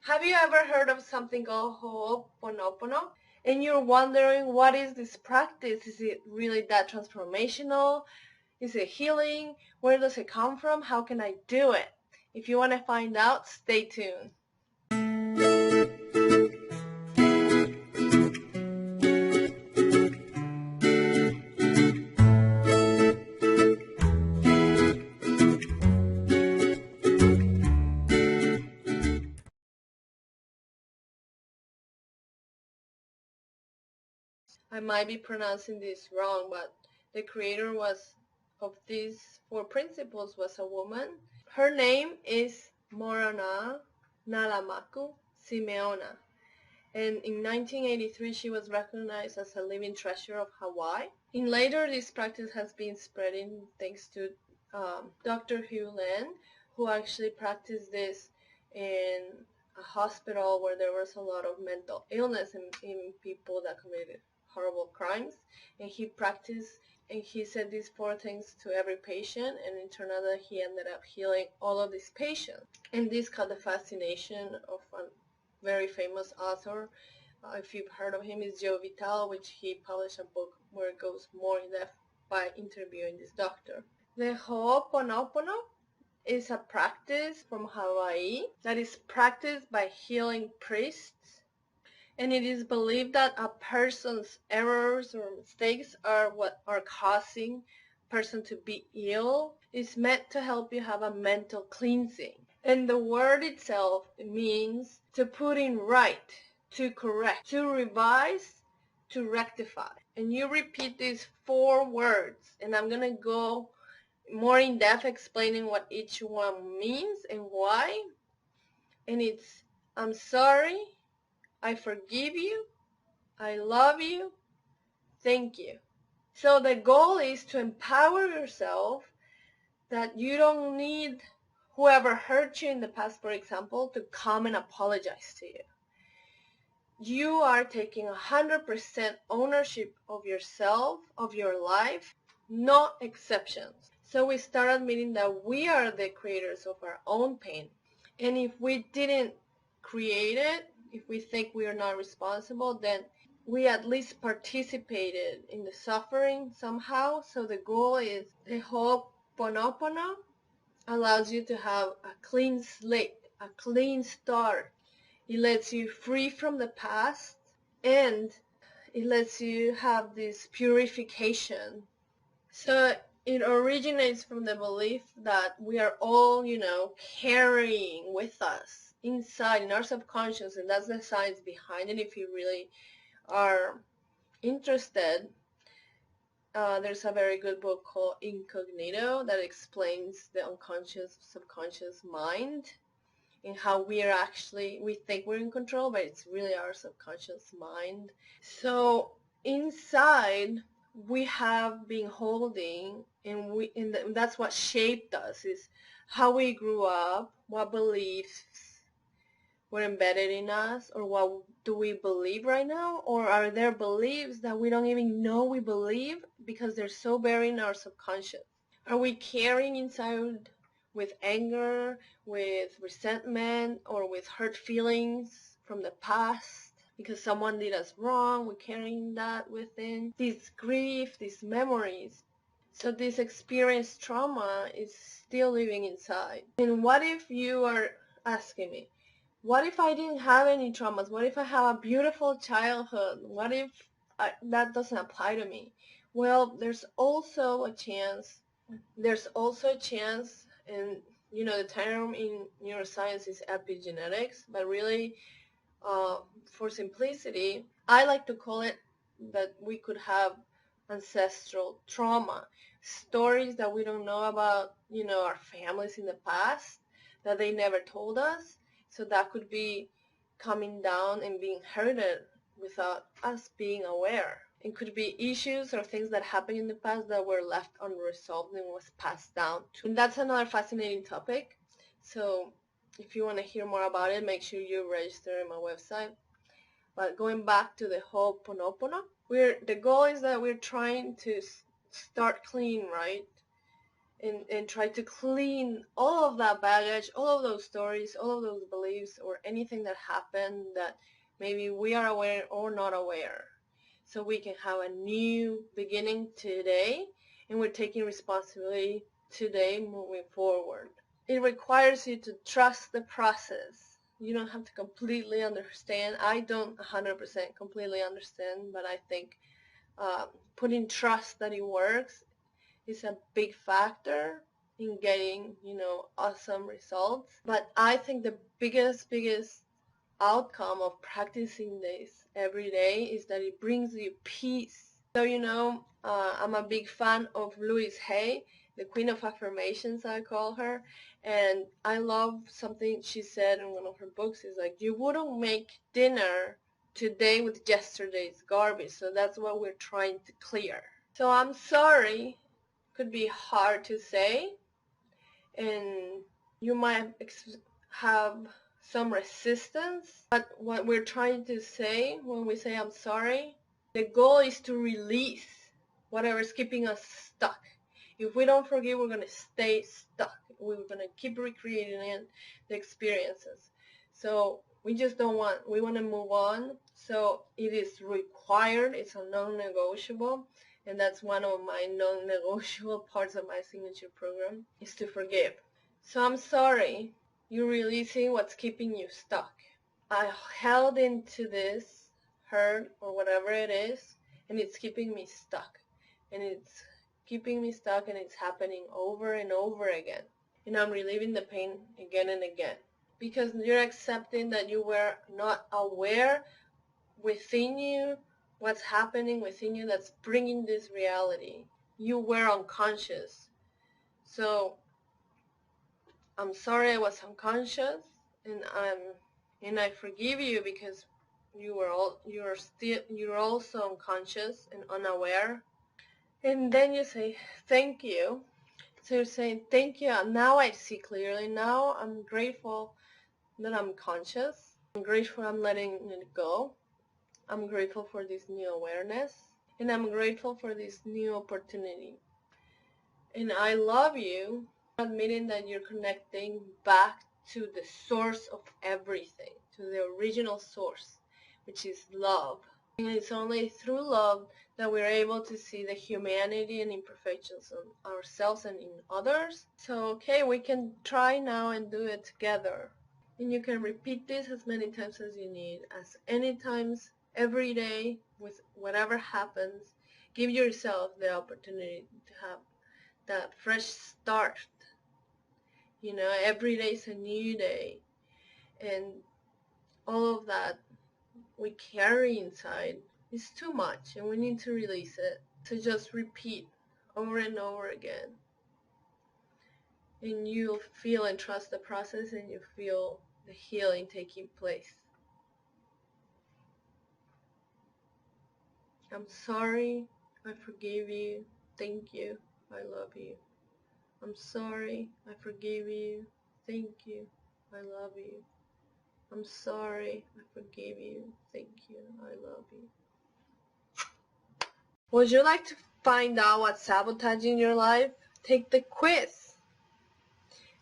Have you ever heard of something called hoponopono? And you're wondering, what is this practice? Is it really that transformational? Is it healing? Where does it come from? How can I do it? If you want to find out, stay tuned. I might be pronouncing this wrong, but the creator of these four principles was a woman. Her name is Morana Nalamaku Simeona. And in 1983 she was recognized as a living treasure of Hawaii. In later, this practice has been spreading thanks to Dr. Hugh Len, who actually practiced this in a hospital where there was a lot of mental illness in people that committed horrible crimes. And he practiced and he said these four things to every patient, and it turned out that he ended up healing all of these patients. And this caught the fascination of a very famous author. If you've heard of him, is Joe Vitale, which he published a book where it goes more in depth by interviewing this doctor. The Ho'oponopono is a practice from Hawaii that is practiced by healing priests, and it is believed that a person's errors or mistakes are what are causing a person to be ill. It's meant to help you have a mental cleansing. And the word itself means to put in right, to correct, to revise, to rectify. And you repeat these four words, and I'm going to go more in depth explaining what each one means and why. And it's, I'm sorry, I forgive you, I love you, thank you. So the goal is to empower yourself that you don't need whoever hurt you in the past, for example, to come and apologize to you. You are taking 100% ownership of yourself, of your life, no exceptions. So we start admitting that we are the creators of our own pain. And if we didn't create it, if we think we are not responsible, then we at least participated in the suffering somehow. So the goal is the Ho'oponopono allows you to have a clean slate, a clean start. It lets you free from the past, and it lets you have this purification. So it originates from the belief that we are all, carrying with us inside in our subconscious, and that's the science behind it. If you really are interested, there's a very good book called Incognito that explains the unconscious, subconscious mind and how we think we're in control, but it's really our subconscious mind. So inside we have been holding, and that's what shaped us, is how we grew up, what beliefs were embedded in us, or what do we believe right now, or are there beliefs that we don't even know we believe because they're so buried in our subconscious? Are we carrying inside with anger, with resentment, or with hurt feelings from the past because someone did us wrong? We're carrying that within. This grief, these memories. So this experienced trauma is still living inside. And what if you are asking me, what if I didn't have any traumas? What if I have a beautiful childhood? What if that doesn't apply to me? Well, there's also a chance, and the term in neuroscience is epigenetics, but really, for simplicity, I like to call it that we could have ancestral trauma, stories that we don't know about, our families in the past that they never told us. So that could be coming down and being inherited without us being aware. It could be issues or things that happened in the past that were left unresolved and was passed down to. And that's another fascinating topic. So if you want to hear more about it, make sure you register on my website. But going back to the Ho'oponopono, the goal is that we're trying to start clean, right? and try to clean all of that baggage, all of those stories, all of those beliefs, or anything that happened that maybe we are aware or not aware, so we can have a new beginning today, and we're taking responsibility today moving forward. It requires you to trust the process. You don't have to completely understand. I don't 100% completely understand, but I think putting trust that it works is a big factor in getting, awesome results. But I think the biggest outcome of practicing this every day is that it brings you peace. So, I'm a big fan of Louise Hay, the Queen of Affirmations, I call her. And I love something she said in one of her books, is like, you wouldn't make dinner today with yesterday's garbage. So that's what we're trying to clear. So I'm sorry could be hard to say, and you might have some resistance, but what we're trying to say when we say I'm sorry, the goal is to release whatever's keeping us stuck. If we don't forgive, we're going to stay stuck. We're going to keep recreating the experiences. So we just don't want, we want to move on. So it is required, it's a non-negotiable, and that's one of my non-negotiable parts of my signature program, is to forgive. So I'm sorry, you're releasing what's keeping you stuck. I held into this hurt or whatever it is, and it's keeping me stuck. And it's keeping me stuck, and it's happening over and over again. And I'm reliving the pain again and again. Because you're accepting that you were not aware within you what's happening within you that's bringing this reality. You were unconscious. So I'm sorry I was unconscious, and I forgive you because you're also unconscious and unaware. And then you say thank you. So you're saying thank you. Now I see clearly. Now I'm grateful that I'm conscious. I'm grateful I'm letting it go. I'm grateful for this new awareness, and I'm grateful for this new opportunity. And I love you, admitting that you're connecting back to the source of everything, to the original source, which is love. And it's only through love that we're able to see the humanity and imperfections in ourselves and in others. So, okay, we can try now and do it together. And you can repeat this as many times as you need, as any times, every day, with whatever happens. Give yourself the opportunity to have that fresh start. Every day is a new day, and all of that we carry inside is too much, and we need to release it. So just repeat over and over again, and you'll feel and trust the process, and you feel the healing taking place. I'm sorry, I forgive you, thank you, I love you. I'm sorry, I forgive you, thank you, I love you. I'm sorry, I forgive you, thank you, I love you. Would you like to find out what's sabotaging your life? Take the quiz.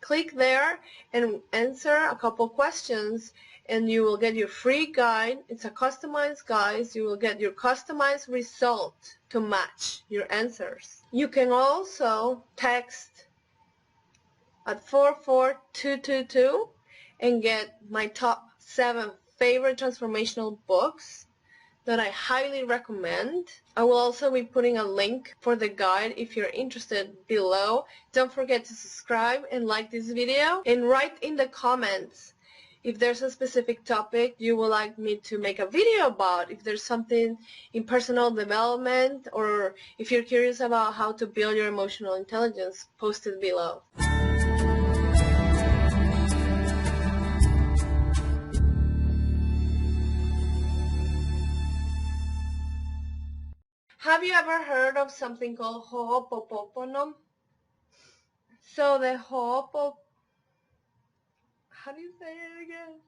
Click there and answer a couple questions, and you will get your free guide. It's a customized guide. You will get your customized result to match your answers. You can also text at 44222 and get my top 7 favorite transformational books that I highly recommend. I will also be putting a link for the guide if you're interested below. Don't forget to subscribe and like this video, and write in the comments if there's a specific topic you would like me to make a video about. If there's something in personal development, or if you're curious about how to build your emotional intelligence, post it below. Have you ever heard of something called hoponopono? So the how do you say it again?